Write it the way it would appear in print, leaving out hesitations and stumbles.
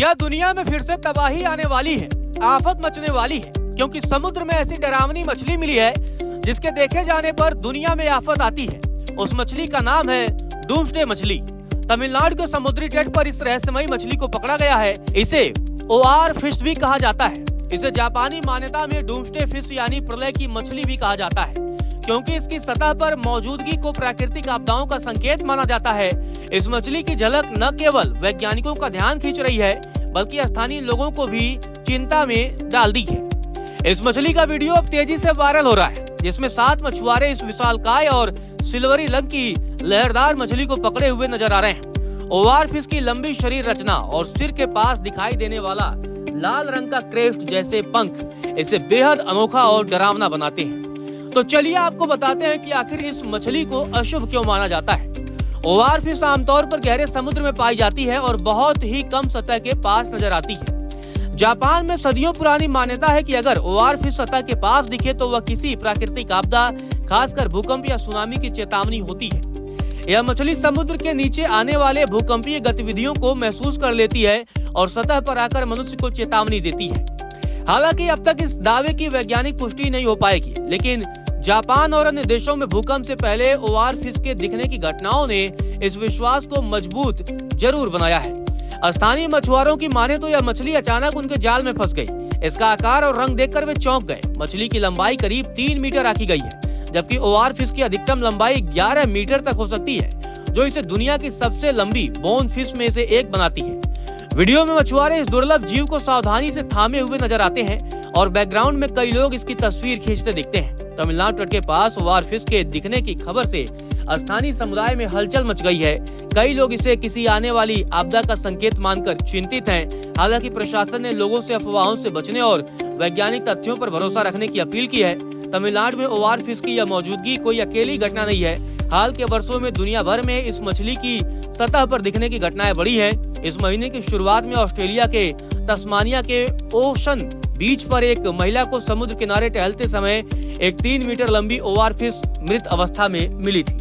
क्या दुनिया में फिर से तबाही आने वाली है, आफत मचने वाली है, क्योंकि समुद्र में ऐसी डरावनी मछली मिली है जिसके देखे जाने पर दुनिया में आफत आती है। उस मछली का नाम है डूम्सडे मछली। तमिलनाडु के समुद्री तट पर इस रहस्यमयी मछली को पकड़ा गया है। इसे ओआर फिश भी कहा जाता है। इसे जापानी मान्यता में डूम्सडे फिश यानी प्रलय की मछली भी कहा जाता है, क्योंकि इसकी सतह पर मौजूदगी को प्राकृतिक आपदाओं का संकेत माना जाता है। इस मछली की झलक न केवल वैज्ञानिकों का ध्यान खींच रही है, बल्कि स्थानीय लोगों को भी चिंता में डाल दी है। इस मछली का वीडियो अब तेजी से वायरल हो रहा है, जिसमें 7 मछुआरे इस विशालकाय और सिल्वरी रंग की लहरदार मछली को पकड़े हुए नजर आ रहे हैं। ओआर फिश की लंबी शरीर रचना और सिर के पास दिखाई देने वाला लाल रंग का क्रेस्ट जैसे पंख इसे बेहद अनोखा और डरावना बनाते हैं। तो चलिए आपको बताते हैं कि आखिर इस मछली को अशुभ क्यों माना जाता है। ओआर फिश आमतौर पर गहरे समुद्र में पाई जाती है और बहुत ही कम सतह के पास नजर आती है। जापान में सदियों पुरानी मान्यता है कि अगर ओआर फिश सतह के पास दिखे तो वह किसी प्राकृतिक आपदा, खासकर भूकंप या सुनामी की चेतावनी होती है। यह मछली समुद्र के नीचे आने वाले भूकंपीय गतिविधियों को महसूस कर लेती है और सतह पर आकर मनुष्य को चेतावनी देती है। हालांकि अब तक इस दावे की वैज्ञानिक पुष्टि नहीं हो पाएगी, लेकिन जापान और अन्य देशों में भूकंप से पहले ओआर फिश के दिखने की घटनाओं ने इस विश्वास को मजबूत जरूर बनाया है। स्थानीय मछुआरों की माने तो यह मछली अचानक उनके जाल में फंस गई। इसका आकार और रंग देखकर वे चौंक गए। मछली की लंबाई करीब 3 मीटर आंकी गई है, जबकि ओआर फिश की अधिकतम लंबाई 11 मीटर तक हो सकती है, जो इसे दुनिया की सबसे लंबी बोन फिश में से एक बनाती है। वीडियो में मछुआरे इस दुर्लभ जीव को सावधानी से थामे हुए नजर आते हैं और बैकग्राउंड में कई लोग इसकी तस्वीर खींचते दिखते हैं। तमिलनाडु तट के पास ओआर फिश के दिखने की खबर से स्थानीय समुदाय में हलचल मच गई है। कई लोग इसे किसी आने वाली आपदा का संकेत मानकर चिंतित हैं। हालांकि प्रशासन ने लोगों से अफवाहों से बचने और वैज्ञानिक तथ्यों पर भरोसा रखने की अपील की है। तमिलनाडु में ओआर फिश की यह मौजूदगी कोई अकेली घटना नहीं है। हाल के वर्षों में दुनिया भर में इस मछली की सतह पर दिखने की घटनाएं बढ़ी हैं। इस महीने की शुरुआत में ऑस्ट्रेलिया के तस्मानिया के ओशन बीच पर एक महिला को समुद्र किनारे टहलते समय एक 3 मीटर लंबी ओआर फिश मृत अवस्था में मिली थी।